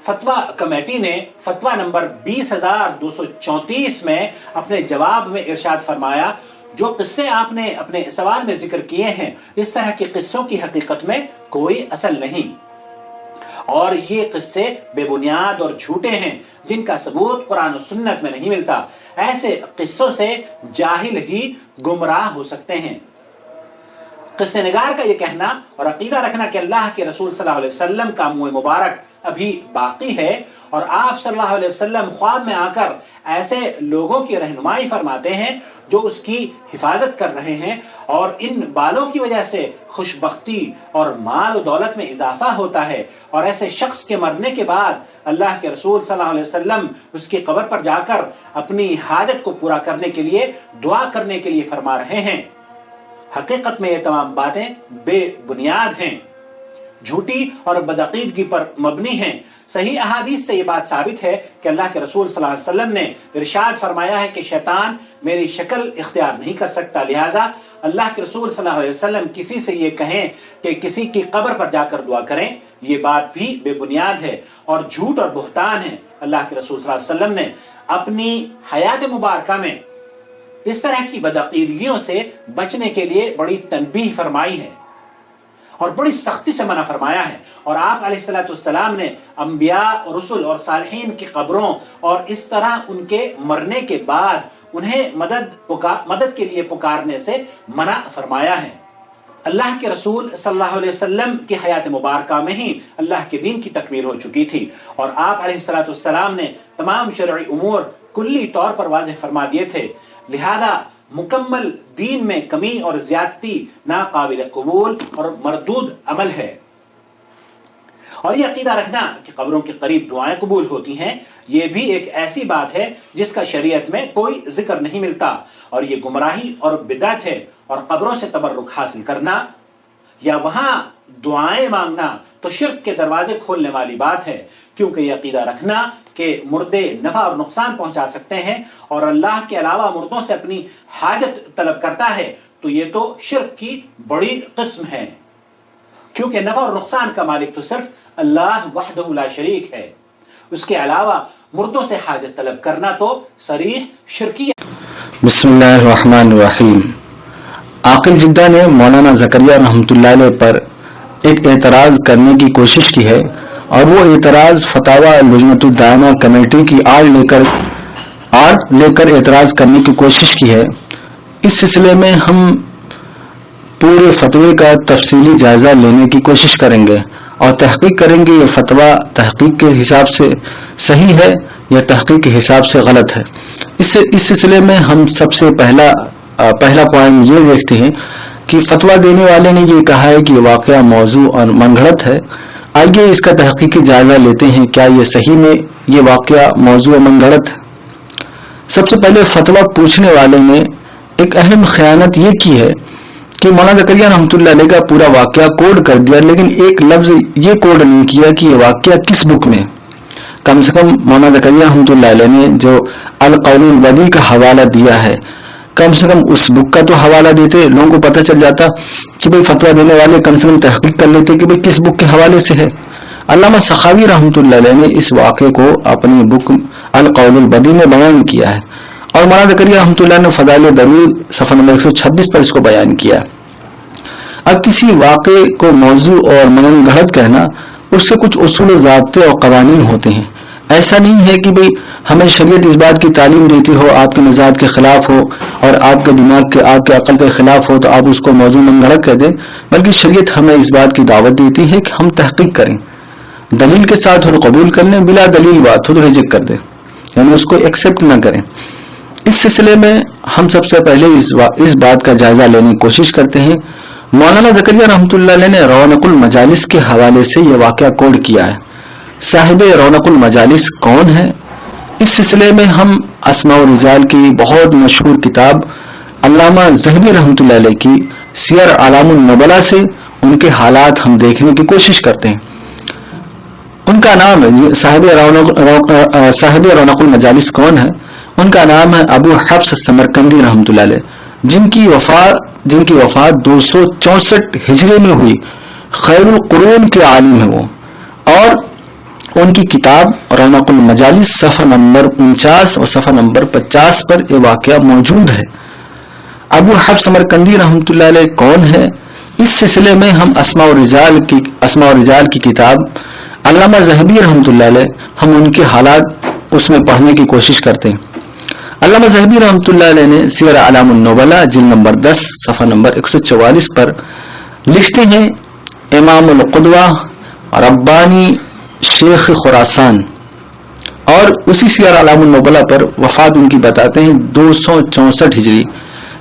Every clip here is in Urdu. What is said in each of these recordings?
فتویٰ کمیٹی نے فتویٰ نمبر 20,234 میں اپنے جواب میں ارشاد فرمایا جو قصے آپ نے اپنے سوال میں ذکر کیے ہیں اس طرح کے قصوں کی حقیقت میں کوئی اصل نہیں، اور یہ قصے بے بنیاد اور جھوٹے ہیں جن کا ثبوت قرآن و سنت میں نہیں ملتا۔ ایسے قصوں سے جاہل ہی گمراہ ہو سکتے ہیں۔ قصے نگار کا یہ کہنا اور عقیدہ رکھنا کہ اللہ کے رسول صلی اللہ علیہ وسلم کا منہ مبارک ابھی باقی ہے اور آپ صلی اللہ علیہ وسلم خواب میں آ کر ایسے لوگوں کی رہنمائی فرماتے ہیں جو اس کی حفاظت کر رہے ہیں، اور ان بالوں کی وجہ سے خوشبختی اور مال و دولت میں اضافہ ہوتا ہے، اور ایسے شخص کے مرنے کے بعد اللہ کے رسول صلی اللہ علیہ وسلم اس کی قبر پر جا کر اپنی حاجت کو پورا کرنے کے لیے دعا کرنے کے لیے فرما رہے ہیں۔ حقیقت میں یہ تمام باتیں بے بنیاد ہیں، جھوٹی اور بدعقیدگی پر مبنی ہیں۔ صحیح احادیث سے یہ بات ثابت ہے کہ اللہ کے رسول صلی اللہ علیہ وسلم نے ارشاد فرمایا ہے کہ شیطان میری شکل اختیار نہیں کر سکتا، لہٰذا اللہ کے رسول صلی اللہ علیہ وسلم کسی سے یہ کہیں کہ کسی کی قبر پر جا کر دعا کریں، یہ بات بھی بے بنیاد ہے اور جھوٹ اور بہتان ہے۔ اللہ کے رسول صلی اللہ علیہ وسلم نے اپنی حیات مبارکہ میں اس طرح کی بدعقیدگیوں سے بچنے کے لیے بڑی تنبیہ فرمائی ہے اور بڑی سختی سے منع فرمایا ہے، اور آپ علیہ السلام نے انبیاء رسل اور صالحین کی قبروں اور اس طرح ان کے مرنے کے بعد انہیں مدد کے لیے پکارنے سے منع فرمایا ہے۔ اللہ کے رسول صلی اللہ علیہ وسلم کی حیات مبارکہ میں ہی اللہ کے دین کی تکمیل ہو چکی تھی، اور آپ علیہ السلام نے تمام شرعی امور کلی طور پر واضح فرما دیے تھے، لہذا مکمل دین میں کمی اور زیادتی ناقابل قبول اور مردود عمل ہے۔ اور یہ عقیدہ رکھنا کہ قبروں کے قریب دعائیں قبول ہوتی ہیں، یہ بھی ایک ایسی بات ہے جس کا شریعت میں کوئی ذکر نہیں ملتا، اور یہ گمراہی اور بدعت ہے، اور قبروں سے تبرک حاصل کرنا یا وہاں دعائیں مانگنا تو شرک کے دروازے کھولنے والی بات ہے، کیونکہ یہ عقیدہ رکھنا کہ مردے نفع اور نقصان پہنچا سکتے ہیں اور اللہ کے علاوہ مردوں سے اپنی حاجت طلب کرتا ہے تو یہ تو شرک کی بڑی قسم ہے، کیونکہ نفع اور نقصان کا مالک تو صرف اللہ وحدہ لا شریک ہے، اس کے علاوہ مردوں سے حاجت طلب کرنا تو صریح شرکی ہے۔ بسم اللہ الرحمن الرحیم۔ عاقل جدہ نے مولانا زکریا رحمۃ اللہ علیہ پر ایک اعتراض کرنے کی کوشش کی ہے، اور وہ اعتراض فتاوی لجنۃ الدائمہ کمیٹی کی آڑ لے کر اعتراض کرنے کی کوشش کی ہے۔ اس سلسلے میں ہم پورے فتوے کا تفصیلی جائزہ لینے کی کوشش کریں گے اور تحقیق کریں گے یہ فتویٰ تحقیق کے حساب سے صحیح ہے یا تحقیق کے حساب سے غلط ہے۔ اس سلسلے میں ہم سب سے پہلا پوائنٹ یہ دیکھتے ہیں کہ فتویٰ دینے والے نے یہ کہا ہے کہ یہ واقعہ موضوع اور من گھڑت ہے۔ آئیے اس کا تحقیقی جائزہ لیتے ہیں، کیا یہ صحیح میں یہ واقعہ موضوع من گھڑت ہے؟ سب سے پہلے فتویٰ پوچھنے والے نے ایک اہم خیانت یہ کی ہے کہ مولانا زکریا رحمۃ اللہ علیہ کا پورا واقعہ کوڈ کر دیا، لیکن ایک لفظ یہ کوڈ نہیں کیا کہ یہ واقعہ کس بک میں۔ کم سے کم مولانا زکریا رحمۃ اللہ علیہ نے جو القول البدیع کا حوالہ دیا ہے، کم سے کم اس بک کا تو حوالہ دیتے، لوگوں کو پتہ چل جاتا کہ بھئی فتویٰ دینے والے کم سے کم تحقیق کر لیتے کہ بھئی کس بک کے حوالے سے ہے۔ علامہ سخاوی رحمۃ اللہ علیہ نے اس واقعے کو اپنی بک القول البدیع میں بیان کیا ہے، اور مولانا زکریا رحمۃ اللہ نے فضائل درود صفحہ نمبر 126 پر اس کو بیان کیا ہے۔ اب کسی واقعے کو موضوع اور من گھڑت کہنا، اس سے کچھ اصول و ضابطے اور قوانین ہوتے ہیں۔ ایسا نہیں ہے کہ بھئی ہمیں شریعت اس بات کی تعلیم دیتی ہو آپ کے مزاج کے خلاف ہو اور آپ کے دماغ کے آپ کے عقل کے خلاف ہو تو آپ اس کو موضوع من گھڑت کہہ دیں، بلکہ شریعت ہمیں اس بات کی دعوت دیتی ہے کہ ہم تحقیق کریں، دلیل کے ساتھ ہو تو قبول کر لیں، بلا دلیل بات ہو تو ریجیکٹ کر دیں، یعنی اس کو ایکسیپٹ نہ کریں۔ اس سلسلے میں ہم سب سے پہلے اس بات کا جائزہ لینے کی کوشش کرتے ہیں۔ مولانا زکریا رحمۃ اللہ علیہ نے رونق المجالس کے حوالے سے یہ واقعہ کوڈ کیا ہے۔ صاحب رونق المجالس کون ہے؟ اس سلسلے میں ہم اسماء و رجال کی بہت مشہور کتاب علامہ ذہبی رحمۃ اللہ علیہ کی سیر اعلام النبلاء سے ان کے حالات ہم دیکھنے کی کوشش کرتے ہیں۔ ان کا نام ہے صاحب رونق المجالس کون ہے؟ ان کا نام ہے ابو حفص سمرقندی رحمۃ اللہ علیہ، جن کی وفات 264 ہجری میں ہوئی، خیر القرون کے عالم ہیں وہ، اور ان کی کتاب رونق المجالس صفحہ نمبر 49 اور صفحہ نمبر 50 پر یہ واقعہ موجود ہے۔ ابو حفص سمرقندی رحمۃ اللہ علیہ کون ہے؟ اس سلسلے میں ہم اسماء و رجال کی کتاب علامہ ذہبی رحمۃ اللہ علیہ ہم ان کے حالات اس میں پڑھنے کی کوشش کرتے ہیں۔ علامہ ذہبی رحمۃ اللہ علیہ نے سیر اعلام النبلاء جلد نمبر 10 صفحہ نمبر 144 پر لکھتے ہیں، امام القدوہ ربانی شیخ خراسان، اور اسی سیر اعلام النبلاء پر وفات ان کی بتاتے ہیں 264 ہجری،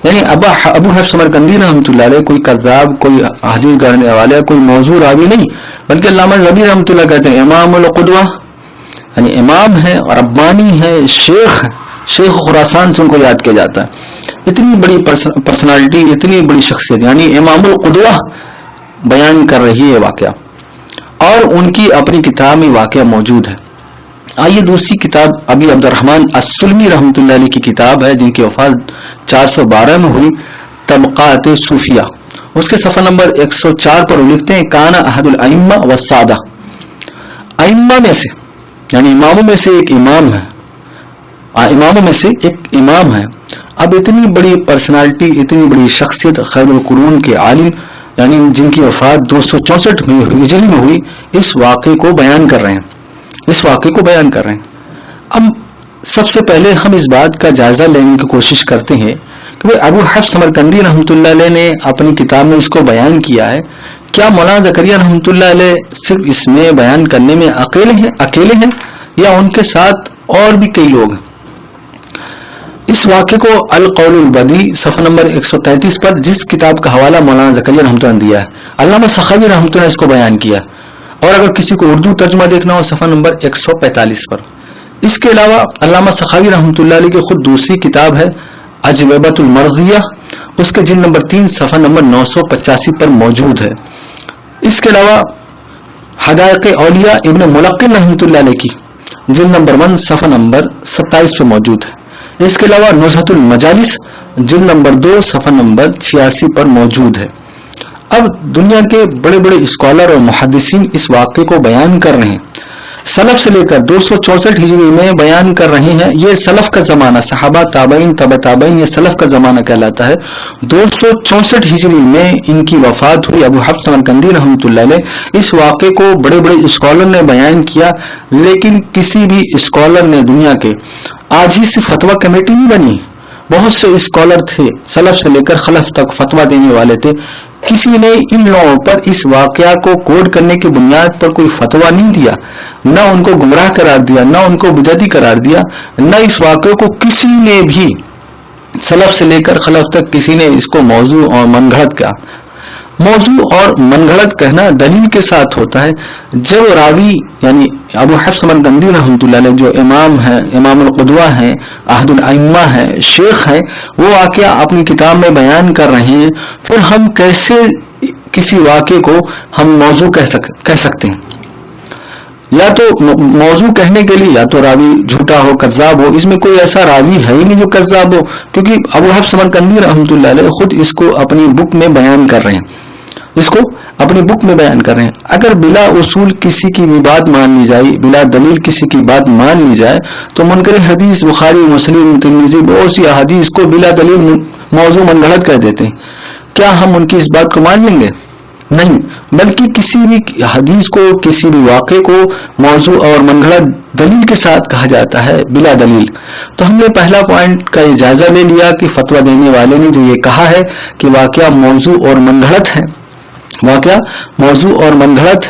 یعنی ابو حفص سمرقندی رحمۃ اللہ علیہ کوئی کذاب، کوئی حدیث گڑھنے والا، کوئی موضوع راوی نہیں، بلکہ علامہ ذہبی رحمۃ اللہ کہتے ہیں امام القدوہ، یعنی امام ہے، ربانی ہے، شیخ خراسان سے ان کو یاد کیا جاتا ہے۔ اتنی بڑی پرسنالٹی، اتنی بڑی شخصیت، یعنی امام القدوہ بیان کر رہی ہے واقعہ، اور ان کی اپنی کتاب میں واقعہ موجود ہے۔ آئیے دوسری کتاب ابی عبد الرحمن السلمی رحمۃ اللہ علیہ کی کتاب ہے، جن کی وفات 412 میں ہوئی، طبقات صوفیہ، اس کے صفحہ نمبر 104 پر وہ لکھتے ہیں، کان احد الائمہ والسادہ، ائمہ میں سے یعنی اماموں میں سے ایک امام ہے، اماموں میں سے ایک امام ہے۔ اب اتنی بڑی پرسنالٹی، اتنی بڑی شخصیت، خیر القرون کے عالم، یعنی جن کی وفات 264 ہجری میں ہوئی، اس واقعے کو بیان کر رہے ہیں۔ اب سب سے پہلے ہم اس بات کا جائزہ لینے کی کوشش کرتے ہیں کہ ابو حفص سمرقندی رحمۃ اللہ علیہ نے اپنی کتاب میں اس کو بیان کیا ہے، کیا مولانا زکریا رحمۃ اللہ علیہ صرف اس میں بیان کرنے میں اکیلے ہیں یا ان کے ساتھ اور بھی کئی لوگ ہیں؟ اس واقعے کو القول البدی صفحہ نمبر 133 پر، جس کتاب کا حوالہ مولانا زکریا رحمۃ اللہ نے دیا ہے، علامہ سخاوی رحمۃ اللہ نے اس کو بیان کیا، اور اگر کسی کو اردو ترجمہ دیکھنا ہو صفحہ نمبر 145 پر۔ اس کے علاوہ علامہ سخاوی رحمۃ اللہ علیہ کی خود دوسری کتاب ہے اجوبۃ المرضیہ، اس کے جلد نمبر 3 صفحہ نمبر 985 پر موجود ہے۔ اس کے علاوہ حدائق اولیاء ابن ملقن رحمۃ اللہ علیہ کی جلد نمبر 1 صفحہ نمبر 27 پر موجود ہے۔ اس کے علاوہ نزہۃ المجالس جلد نمبر 2 صفحہ نمبر 86 پر موجود ہے۔ اب دنیا کے بڑے بڑے اسکالر اور محدثین اس واقعے کو بیان کر رہے ہیں، سلف سے لے کر 264 ہجری میں بیان کر رہے ہیں۔ یہ سلف کا زمانہ، صحابہ، تابعین، تبع تابعین، یہ سلف کا زمانہ کہلاتا ہے۔ 264 ہجری میں ان کی وفات ہوئی۔ ابو حفص سمرقندی رحمۃ اللہ علیہ اس واقعے کو بڑے بڑے اسکالر نے بیان کیا، لیکن کسی بھی اسکالر نے دنیا کے، آج ہی سے فتویٰ کمیٹی نہیں بنی، بہت سے اسکالر تھے، سلف سے لے کر خلف تک فتویٰ دینے والے تھے، کسی نے ان لوگوں پر اس واقعہ کو کوڈ کرنے کی بنیاد پر کوئی فتویٰ نہیں دیا، نہ ان کو گمراہ قرار دیا، نہ ان کو بدعتی قرار دیا، نہ اس واقعے کو کسی نے بھی سلف سے لے کر خلف تک کسی نے اس کو موضوع اور من گھڑت کہا۔ موضوع اور من گھڑت کہنا دلیل کے ساتھ ہوتا ہے۔ جب راوی یعنی ابو حفص سمرقندی رحمۃ اللہ علیہ جو امام ہیں، امام القدوہ ہیں، احد الائمہ ہیں، شیخ ہیں، وہ واقعہ اپنی کتاب میں بیان کر رہے ہیں، پھر ہم کیسے کسی واقعے کو ہم موضوع کہہ سکتے ہیں؟ یا تو موضوع کہنے کے لیے یا تو راوی جھوٹا ہو، کذاب ہو، اس میں کوئی ایسا راوی ہے ہی نہیں جو کذاب ہو، کیونکہ ابو حفص سمرقندی رحمۃ اللہ علیہ خود اس کو اپنی بک میں بیان کر رہے ہیں، اگر بلا اصول کسی کی بھی بات مان لی جائے، بلا دلیل کسی کی بات مان لی جائے، تو منکر حدیث بخاری، مسلم، ترمذی بہت سی احادیث کو بلا دلیل موضوع من گھڑت کہہ دیتے ہیں۔ کیا ہم ان کی اس بات کو مان لیں گے؟ نہیں، بلکہ کسی بھی حدیث کو، کسی بھی واقعے کو موضوع اور من گھڑت دلیل کے ساتھ کہا جاتا ہے، بلا دلیل۔ تو ہم نے پہلا پوائنٹ کا یہ جائزہ لے لیا کہ فتویٰ دینے والے نے جو یہ کہا ہے کہ واقعہ موضوع اور من گھڑت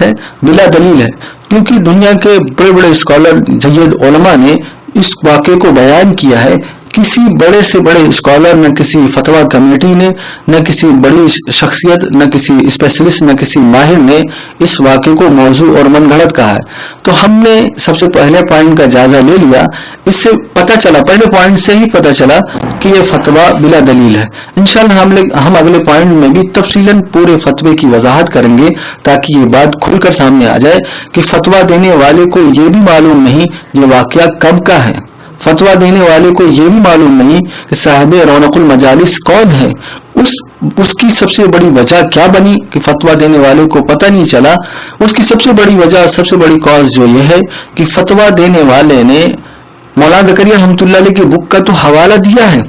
ہے، بلا دلیل ہے، کیونکہ دنیا کے بڑے بڑے اسکالر، جید علماء نے اس واقعے کو بیان کیا ہے۔ کسی بڑے سے بڑے اسکالر، نہ کسی فتویٰ کمیٹی نے، نہ کسی بڑی شخصیت، نہ کسی اسپیشلسٹ، نہ کسی ماہر نے اس واقعے کو موضوع اور من گھڑت کہا ہے۔ تو ہم نے سب سے پہلے پوائنٹ کا جائزہ لے لیا، اس سے پتہ چلا، پہلے پوائنٹ سے ہی پتہ چلا کہ یہ فتویٰ بلا دلیل ہے۔ انشاءاللہ ہم اگلے پوائنٹ میں بھی تفصیلاً پورے فتوے کی وضاحت کریں گے، تاکہ یہ بات کھل کر سامنے آ جائے کہ فتویٰ دینے والے کو یہ بھی معلوم نہیں یہ واقعہ کب کا ہے، فتویٰ دینے والے کو یہ بھی معلوم نہیں کہ صاحب رونق المجالس کون ہے، اس کی سب سے بڑی وجہ کیا بنی کہ فتویٰ دینے والے کو پتہ نہیں چلا. اس کی سب سے بڑی وجہ، سب سے بڑی کاز جو یہ ہے کہ فتویٰ دینے والے نے مولانا زکریا رحمۃ اللہ علیہ کی بک کا تو حوالہ دیا ہے،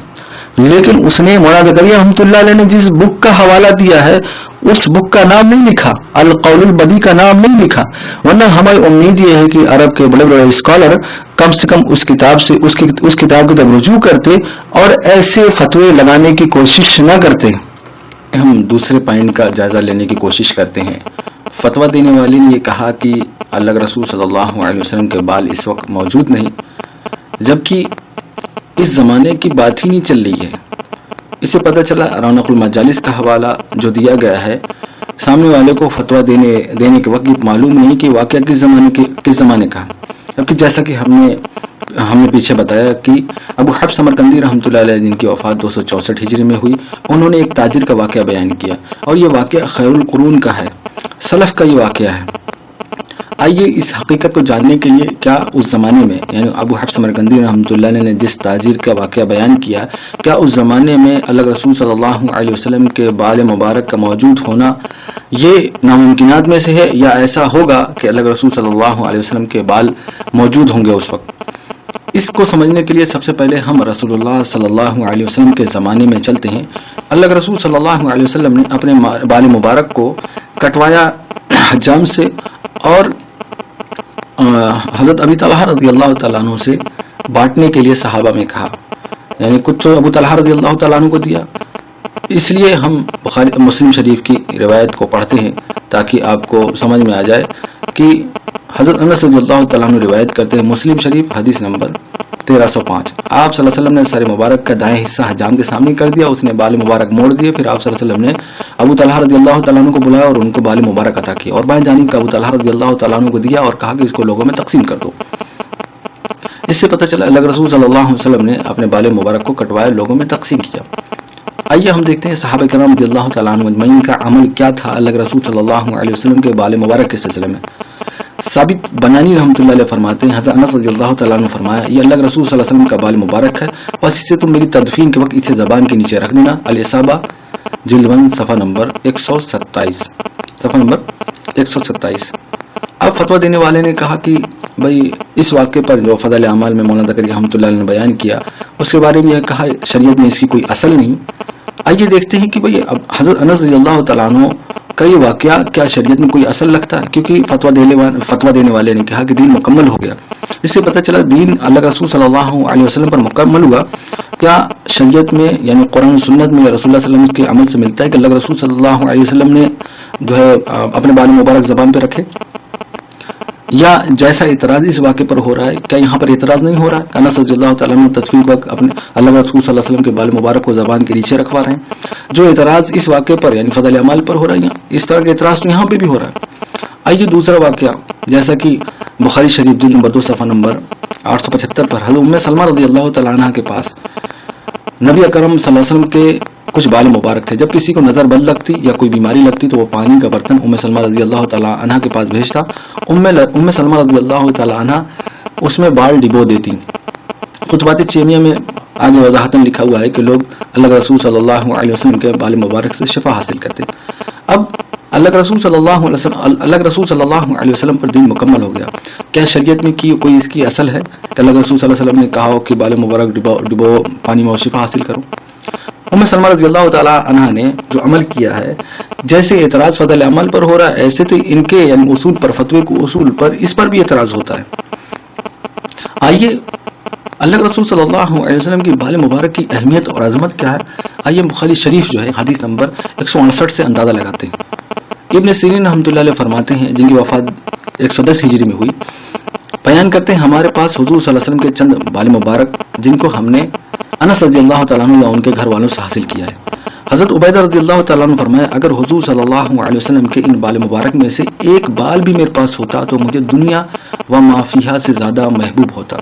لیکن اس نے مولانا زکریا رحمۃ اللہ علیہ نے جس بک کا حوالہ دیا ہے اس بک کا نام نہیں لکھا، القول البدی کا نام نہیں لکھا. ورنہ ہماری امید یہ ہے کہ عرب کے بڑے بڑے اسکالر کم سے کم اس کتاب سے اس کتاب کی طرف رجوع کرتے اور ایسے فتوے لگانے کی کوشش نہ کرتے. ہم دوسرے پوائنٹ کا جائزہ لینے کی کوشش کرتے ہیں. فتویٰ دینے والے نے یہ کہا کہ اللہ کے رسول صلی اللہ علیہ وسلم کے بال اس وقت موجود نہیں، جبکہ اس زمانے کی بات ہی نہیں چل رہی ہے. اس سے پتہ چلا رونق المجالس کا حوالہ جو دیا گیا ہے، سامنے والے کو فتویٰ دینے کے وقت معلوم نہیں کہ واقعہ کس زمانے کا. جبکہ جیسا کہ ہم نے پیچھے بتایا کہ ابو حفص سمرقندی رحمۃ اللہ علیہ جن کی وفات 264 ہجری میں ہوئی، انہوں نے ایک تاجر کا واقعہ بیان کیا، اور یہ واقعہ خیر القرون کا ہے، سلف کا یہ واقعہ ہے. آئیے اس حقیقت کو جاننے کے لیے کیا اس زمانے میں، یعنی ابو حفص سمرقندی رحمۃ اللہ علیہ نے جس تاجر کا واقعہ بیان کیا، کیا اس زمانے میں اللہ رسول صلی اللہ علیہ وسلم کے بال مبارک کا موجود ہونا یہ ناممکنات میں سے ہے، یا ایسا ہوگا کہ اللہ رسول صلی اللہ علیہ وسلم کے بال موجود ہوں گے اس وقت. اس کو سمجھنے کے لیے سب سے پہلے ہم رسول اللہ صلی اللہ علیہ وسلم کے زمانے میں چلتے ہیں. اللہ کے رسول صلی اللہ علیہ وسلم نے اپنے بال مبارک کو کٹوایا حجام سے، اور حضرت ابی طلحہ رضی اللہ تعالیٰ عنہ سے بانٹنے کے لیے صحابہ میں کہا، یعنی کچھ تو ابو طلحہ رضی اللہ تعالیٰ عنہ کو دیا. اس لیے ہم مسلم شریف کی روایت کو پڑھتے ہیں تاکہ آپ کو سمجھ میں آ جائے کہ حضرت انس رضی اللہ تعالیٰ عنہ روایت کرتے ہیں، مسلم شریف حدیث نمبر 1305. آپ صلی اللہ علیہ وسلم نے سر مبارک کا دائیں حصہ حجام کے سامنے کر دیا، اس نے بال مبارک موڑ دیے. پھر آپ صلی اللہ علیہ وسلم نے ابو طلحہ رضی اللہ تعالیٰ عنہ کو بلایا اور ان کو بال مبارک عطا کیا، اور بائیں جانب کا ابو طلحہ رضی اللہ تعالیٰ عنہ کو دیا اور کہا کہ اس کو لوگوں میں تقسیم کر دو. اس سے پتہ چلا اللہ کے رسول صلی اللہ علیہ وسلم نے اپنے بال مبارک کو کٹوایا، لوگوں میں تقسیم کیا. آئیے ہم دیکھتے ہیں صحابہ کرام رضی اللہ تعالیٰ عنہ اجمعین کا عمل کیا تھا اللہ کے رسول صلی اللہ علیہ وسلم کے بال مبارک کے سلسلے میں. ثابت بنانی رحمۃ اللہ علیہ فرماتے ہیں، حضرت انس رضی اللہ تعالیٰ عنہ فرمایا، یہ اللہ کے رسول صلی اللہ علیہ وسلم کا بال مبارک ہے، بس اسے تم میری تدفین کے وقت اسے زبان کے نیچے رکھ دینا. الاصابہ جلد 1 صفحہ نمبر 127. اب فتویٰ دینے والے نے کہا کہ بھائی اس واقعے پر جو فضائل اعمال میں مولانا زکریا رحمۃ اللہ علیہ نے بیان کیا، اس کے بارے میں یہ کہا شریعت میں اس کی کوئی اصل نہیں. آئیے دیکھتے ہیں کہ بھئی اب حضرت انس رضی اللہ تعالیٰ عنہ کا یہ واقعہ کیا شریعت میں کوئی اصل لگتا ہے، کیونکہ فتویٰ دینے والے نے کہا کہ دین مکمل ہو گیا. اس سے پتہ چلا دین اللہ کے رسول صلی اللہ علیہ وسلم پر مکمل ہوا. کیا شریعت میں یعنی قرآن و سنت میں رسول اللہ صلی اللہ علیہ وسلم کے عمل سے ملتا ہے کہ اللہ کے رسول صلی اللہ علیہ وسلم نے جو ہے اپنے بال مبارک زبان پہ رکھے، یا جیسا اعتراض اس واقعے پر ہو رہا ہے کیا یہاں پر اعتراض نہیں ہو رہا ہے؟ انس رضی اللہ تعالیٰ عنہ تدفین وقت اپنے اللہ کے رسول صلی اللہ علیہ وسلم کے بال مبارک کو زبان کے نیچے رکھوا رہے ہیں. جو اعتراض اس واقعے پر یعنی فضائل اعمال پر ہو رہا ہے، اس طرح کے اعتراض تو یہاں پہ بھی ہو رہا ہے. آئیے دوسرا واقعہ، جیسا کہ بخاری شریف جلد نمبر 2 صفحہ نمبر 875 پر حضرت ام سلمہ رضی اللہ تعالیٰ عنہ کے پاس نبی اکرم صلی اللہ علیہ وسلم کے کچھ بال مبارک تھے. جب کسی کو نظر بد لگتی یا کوئی بیماری لگتی تو وہ پانی کا برتن ام سلمہ رضی اللہ تعالیٰ عنہ کے پاس بھیجتا. ام سلمہ رضی اللہ تعالیٰ عنہ اس میں بال ڈبو دیتی. خطبات چیمیہ میں آگے وضاحتاً لکھا ہوا ہے کہ لوگ اللہ کے رسول صلی اللہ علیہ وسلم کے بال مبارک سے شفا حاصل کرتے. اب اللہ کے رسول صلی اللہ علیہ وسلم پر دین مکمل ہو گیا. کیا شریعت میں کوئی اس کی اصل ہے کہ اللہ کے رسول صلی اللہ علیہ وسلم نے کہا ہو کہ بال مبارک ڈبو پانی میں شفا حاصل کرو؟ ام سلمہ رضی اللہ تعالیٰ عنہ نے جو عمل کیا ہے، جیسے اعتراض فضل عمل پر ہو رہا ہے، ایسے تو ان کے یعنی اصول پر، فتوے کو اصول پر، اس پر بھی اعتراض ہوتا ہے. آئیے اللہ کے رسول صلی اللہ علیہ وسلم کی بال مبارک کی اہمیت اور عظمت کیا ہے، آئیے بخاری شریف جو ہے حدیث نمبر 168 سے اندازہ لگاتے ہیں. ابن سیرین رحمۃ اللہ علیہ فرماتے ہیں، جن کی وفات 110 ہجری میں ہوئی، بیان کرتے ہیں ہمارے پاس حضور صلی اللہ علیہ وسلم کے چند بال مبارک جن کو ہم نے انس رضی اللہ تعالیٰ عنہ یا ان کے گھر والوں سے حاصل کیا ہے. حضرت عبیدہ رضی اللہ تعالیٰ عنہ فرمایا، اگر حضور صلی اللہ علیہ وسلم کے ان بال مبارک میں سے ایک بال بھی میرے پاس ہوتا تو مجھے دنیا و ما فیہا سے زیادہ محبوب ہوتا.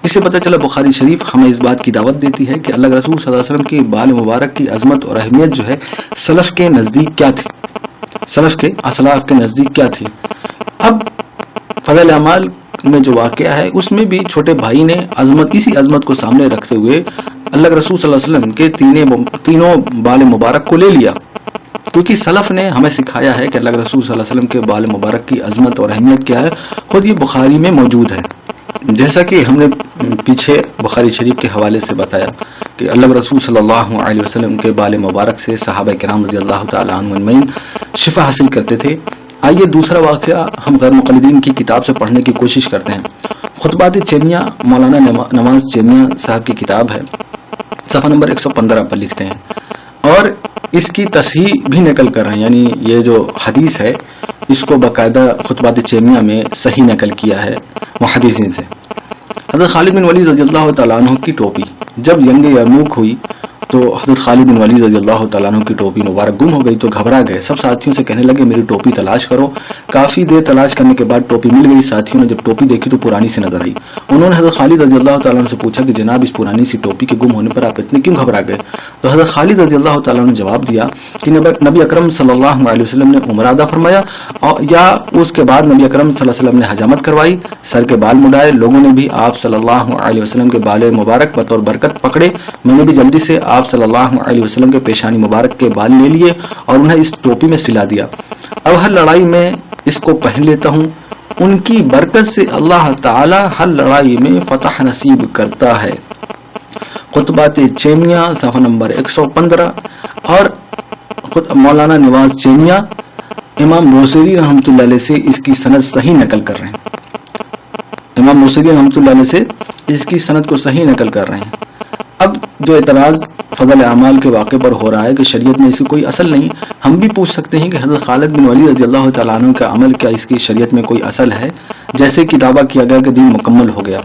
اس سے پتہ چلا بخاری شریف ہمیں اس بات کی دعوت دیتی ہے کہ اللہ کے رسول صلی اللہ علیہ وسلم کی بال مبارک کی عظمت اور اہمیت جو ہے سلف کے نزدیک کیا تھی، سلف کے اسلاف کے نزدیک کیا تھی. اب فضل اعمال میں جو واقعہ ہے اس میں بھی چھوٹے بھائی نے اسی عظمت کو سامنے رکھتے ہوئے اللہ کے رسول صلی اللہ علیہ وسلم کے تینوں بال مبارک کو لے لیا، کیونکہ سلف نے ہمیں سکھایا ہے کہ اللہ کے رسول صلی اللہ علیہ وسلم کے بال مبارک کی عظمت اور اہمیت کیا ہے، خود یہ بخاری میں موجود ہے۔ جیسا کہ ہم نے پیچھے بخاری شریف کے حوالے سے بتایا کہ اللہ کے رسول صلی اللہ علیہ وسلم کے بال مبارک سے صحابہ کرام رضی اللہ تعالی عنہ اجمعین شفا حاصل کرتے تھے۔ آئیے دوسرا واقعہ ہم غیر مقلدین کی کتاب سے پڑھنے کی کوشش کرتے ہیں۔ خطبات چیمیہ مولانا نواز چیمیہ صاحب کی کتاب ہے، صفحہ نمبر 115 پر لکھتے ہیں، اور اس کی تصحیح بھی نقل کر رہے ہیں، یعنی یہ جو حدیث ہے اس کو باقاعدہ خطبات چیمیہ میں صحیح نقل کیا ہے محدثین سے۔ حضرت خالد بن ولید رضی اللہ تعالیٰ عنہ کی ٹوپی جب جنگ یرموک ہوئی تو حضرت خالد بن ولید رضی اللہ تعالیٰ عنہ کی ٹوپی مبارک گم ہو گئی تو گھبرا گئے، سب ساتھیوں سے کہنے لگے میری ٹوپی تلاش کرو۔ کافی دیر تلاش کرنے کے بعد ٹوپی مل گئی۔ ساتھیوں نے جب ٹوپی دیکھی تو پرانی سی نظر آئی۔ انہوں نے حضرت خالد رضی اللہ تعالیٰ عنہ سے پوچھا کہ جناب اس پرانی سی ٹوپی کے گم ہونے پر آپ اتنے کیوں گھبرا گئے؟ تو حضرت خالد رضی اللہ تعالیٰ عنہ نے جواب دیا کہ نبی اکرم صلی اللہ علیہ وسلم نے عمرہ ادا فرمایا، یا اس کے بعد نبی اکرم صلی اللہ علیہ وسلم نے حجامت کروائی، سر کے بال مڈائے، لوگوں نے بھی آپ صلی اللہ علیہ وسلم کے بال مبارک بطور برکت پکڑے، میں نے بھی جلدی سے آپ صلی اللہ علیہ وسلم کے پیشانی مبارک کے بال لے لیے اور انہیں اس ٹوپی میں سلا دیا۔ اب ہر لڑائی میں اس کو پہن لیتا ہوں، ان کی برکت سے اللہ تعالی ہر لڑائی میں فتح نصیب کرتا ہے۔ خطبات چیمیہ صفحہ نمبر 115۔ اور مولانا نواز چیمیہ امام موصلی رحمۃ اللہ علیہ سے اس کی سند صحیح نقل کر رہے ہیں، امام موصلی رحمۃ اللہ علیہ سے اس کی سند کو صحیح نقل کر رہے ہیں۔ اب جو اعتراض فضل اعمال کے واقعے پر ہو رہا ہے کہ شریعت میں اس کی کوئی اصل نہیں، ہم بھی پوچھ سکتے ہیں کہ حضرت خالد بن ولید رضی اللہ تعالیٰ عنہ کا عمل کیا اس کی شریعت میں کوئی اصل ہے؟ جیسے کہ دعویٰ کیا گیا کہ دین مکمل ہو گیا،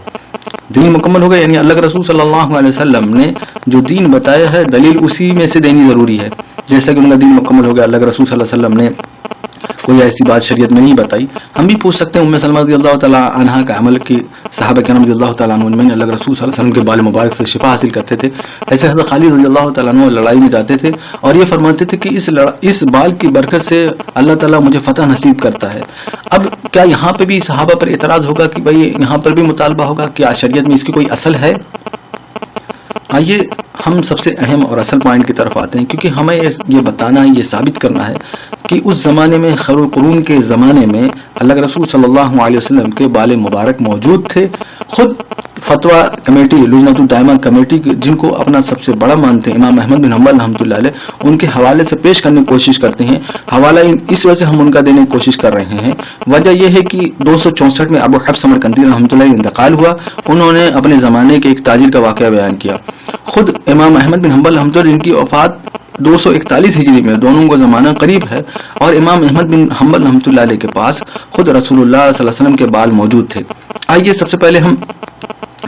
دین مکمل ہو گیا، یعنی اللہ کے رسول صلی اللہ علیہ وسلم نے جو دین بتایا ہے دلیل اسی میں سے دینی ضروری ہے، جیسا کہ ان کا دین مکمل ہو گیا۔ اللہ کے رسول صلی اللہ علیہ وسلم نے کوئی ایسی بات شریعت میں نہیں بتائی۔ ہم بھی پوچھ سکتے ہیں ام سلمہ رضی اللہ تعالیٰ عنہا کا عمل کی صحابہ کرام رضی اللہ تعالیٰ عنہ میں اللہ کے رسول صلی اللہ علیہ وسلم کے بال مبارک سے شفا حاصل کرتے تھے، ایسے حضرت خالد رضی اللہ تعالیٰ عنہ لڑائی میں جاتے تھے اور یہ فرماتے تھے کہ اس بال کی برکت سے اللہ تعالیٰ مجھے فتح نصیب کرتا ہے۔ اب کیا یہاں پہ بھی صحابہ پر اعتراض ہوگا کہ بھائی یہاں پر بھی مطالبہ ہوگا کہ شریعت میں اس کی کوئی اصل ہے؟ آئیے ہم سب سے اہم اور اصل پوائنٹ کی طرف آتے ہیں، کیونکہ ہمیں یہ بتانا ہے، یہ ثابت کرنا ہے کہ اس زمانے میں خیر القرون کے زمانے میں اللہ کے رسول صلی اللہ علیہ وسلم کے بال مبارک موجود تھے۔ خود فتویٰ کمیٹی، لجنۃ الدائمہ کمیٹی جن کو اپنا سب سے بڑا مانتے ہیں، امام احمد بن حنبل رحمۃ اللہ علیہ، ان کے حوالے سے پیش کرنے کی کوشش کرتے ہیں۔ حوالہ اس وجہ سے ہم ان کا دینے کی کوشش کر رہے ہیں، وجہ یہ ہے کہ 264 میں ابو حفص سمرقندی رحمۃ اللہ علیہ انتقال ہوا۔ انہوں نے اپنے زمانے کے ایک تاجر کا واقعہ بیان کیا۔ خود امام احمد بن حنبل رحمۃ اللہ، جن کی وفات 241 ہجری میں، دونوں کو زمانہ قریب ہے، اور امام احمد بن حنبل رحمۃ اللہ علیہ کے پاس خود رسول اللہ صلی اللہ علیہ وسلم کے بال موجود تھے۔ آئیے سب سے پہلے ہم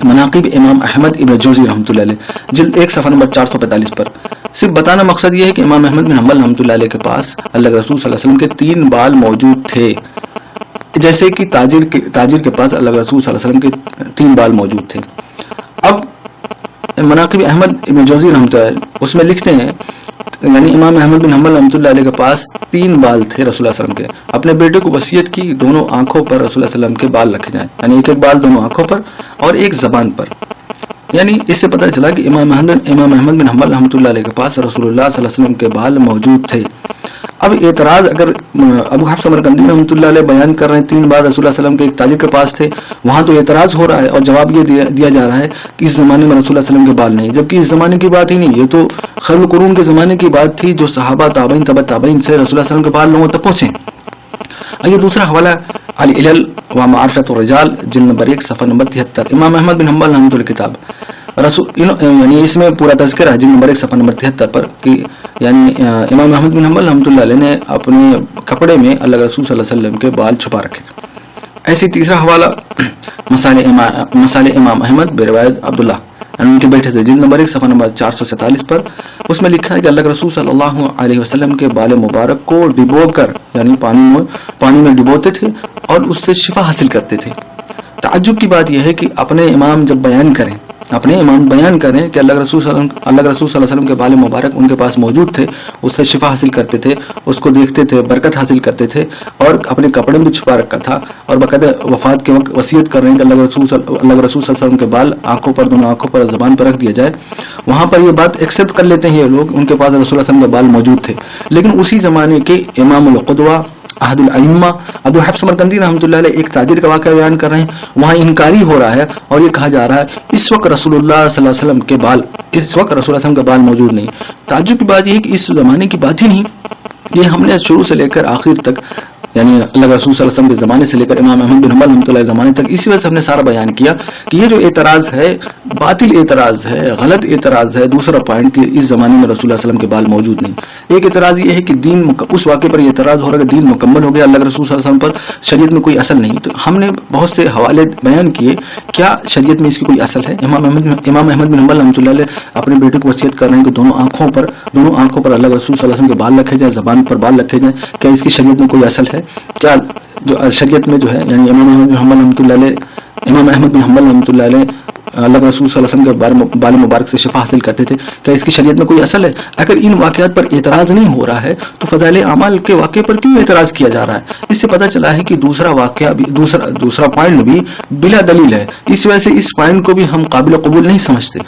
مناقب امام احمد ابن جوزی رحمۃ اللہ علیہ جلد 1 صفحہ نمبر 445 پر صرف بتانا مقصد یہ ہے کہ امام احمد بن حنبل رحمۃ اللہ علیہ کے پاس اللہ کے رسول صلی اللہ علیہ وسلم کے 3 بال موجود تھے، جیسے کہ تاجر کے پاس اللہ کے رسول صلی اللہ علیہ وسلم کے 3 بال موجود تھے۔ اب مناقب احمد ابن جوزی رحمۃ اللہ علیہ اس میں لکھتے ہیں، یعنی امام احمد بن حنبل رحمۃ اللہ علیہ کے پاس 3 بال تھے رسول اللہ صلی اللہ علیہ وسلم کے۔ اپنے بیٹے کو وصیت کی دونوں آنکھوں پر رسول اللہ صلی اللہ علیہ وسلم کے بال رکھے جائیں، یعنی ایک بال دونوں آنکھوں پر اور ایک زبان پر۔ یعنی اس سے پتہ چلا کہ امام احمد بن حنبل رحمۃ اللہ علیہ کے پاس رسول اللہ صلی اللہ علیہ وسلم کے بال موجود تھے۔ اب اعتراض اگر ابو حفص سمرقندی رحمۃ اللہ علیہ بیان کر رہے ہیں 3 بار رسول اللہ صلی اللہ علیہ وسلم کے ایک تاجر کے پاس تھے، وہاں تو اعتراض ہو رہا ہے اور جواب یہ دیا جا رہا ہے کہ اس زمانے میں رسول اللہ صلی اللہ علیہ وسلم کے بال نہیں، جبکہ اس زمانے کی بات ہی نہیں، یہ تو خیر القرون کے زمانے کی بات تھی جو صحابہ تابعین تبع تابعین سے رسول اللہ صلی اللہ علیہ وسلم کے بال لوگوں تک پہنچے۔ آئیے دوسرا حوالہ العلل و معرفۃ الرجال جلد نمبر 1 صفحہ نمبر 73، امام احمد بن حنبل رحمۃ اللہ کتاب یعنی اس میں پورا تذکرہ ہے جلد نمبر 1 صفحہ نمبر 73 پر کہ یعنی امام احمد بن حنبل رحمۃ اللہ علیہ نے اپنے کپڑے میں اللہ کے رسول صلی اللہ علیہ وسلم کے بال چھپا رکھے تھے۔ ایسی تیسرا حوالہ مسائل امام احمد بروایت عبداللہ یعنی ان کے بیٹے سے جلد نمبر 1 صفحہ نمبر 447 پر، اس میں لکھا ہے کہ اللہ کے رسول صلی اللہ علیہ وسلم کے بال مبارک کو ڈبو کر یعنی پانی میں ڈبوتے تھے اور اس سے شفا حاصل کرتے تھے۔ تعجب کی بات یہ ہے کہ اپنے امام جب بیان کریں اپنے امام بیان کر رہے ہیں کہ اللہ رسول صلی اللہ علیہ وسلم کے بال مبارک ان کے پاس موجود تھے، اس سے شفا حاصل کرتے تھے، اس کو دیکھتے تھے، برکت حاصل کرتے تھے، اور اپنے کپڑے میں چھپا رکھا تھا، اور باقاعدہ وفات کے وقت وصیت کر رہے ہیں کہ اللہ رسول صلی اللہ علیہ وسلم کے بال آنکھوں پر، دونوں آنکھوں پر، زبان پر رکھ دیا جائے۔ وہاں پر یہ بات ایکسیپٹ کر لیتے ہیں یہ لوگ، ان کے پاس رسول اللہ علیہ وسلم کے بال موجود تھے، لیکن اسی زمانے کے امام القدوہ احد الائمہ ابو حفص سمرقندی رحمۃ اللہ علیہ ایک تاجر کا واقعہ بیان کر رہے ہیں، وہاں انکاری ہو رہا ہے اور یہ کہا جا رہا ہے اس وقت رسول اللہ صلی اللہ علیہ وسلم کے بال موجود نہیں۔ تعجب کی بات یہ ہے کہ اس زمانے کی بات ہی نہیں، یہ ہم نے شروع سے لے کر آخر تک، یعنی اللہ رسول صلی اللہ علیہ وسلم کے زمانے سے لے کر امام احمد بن حنبل رحمۃ اللہ علیہ زمانے تک، اسی وجہ سے ہم نے سارا بیان کیا کہ یہ جو اعتراض ہے باطل اعتراض ہے، غلط اعتراض ہے۔ دوسرا پوائنٹ کہ اس زمانے میں رسول اللہ صلی اللہ علیہ وسلم کے بال موجود نہیں۔ ایک اعتراض یہ ہے کہ دین اس واقعے پر یہ اعتراض ہو رہا ہے کہ دین مکمل ہو گیا، اللہ کے رسول صلی اللہ علیہ وسلم پر شریعت میں کوئی اصل نہیں۔ تو ہم نے بہت سے حوالے بیان کیے، کیا شریعت میں اس کی کوئی اصل ہے؟ امام احمد بن حنبل رحمۃ اللہ علیہ اپنے بیٹے کو وصیت کر رہے ہیں کہ دونوں آنکھوں پر اللہ کے رسول صلی اللہ علیہ وسلم کے بال رکھے جائیں، زبان پر بال رکھے جائیں، کیا اس کی شریعت میں کوئی اصل ہے؟ کیا جو شریعت میں جو ہے، یعنی امام احمد بن حنبل رحمۃ اللہ علیہ اللہ کے رسول صلی اللہ علیہ وسلم کے بال مبارک سے شفا حاصل کرتے تھے، کیا اس کی شریعت میں کوئی اصل ہے؟ اگر ان واقعات پر اعتراض نہیں ہو رہا ہے تو فضائل اعمال کے واقعے پر کیوں اعتراض کیا جا رہا ہے؟ اس سے پتہ چلا ہے کہ دوسرا واقعہ بھی دوسرا پوائنٹ بھی بلا دلیل ہے، اس وجہ سے اس پوائنٹ کو بھی ہم قابل قبول نہیں سمجھتے۔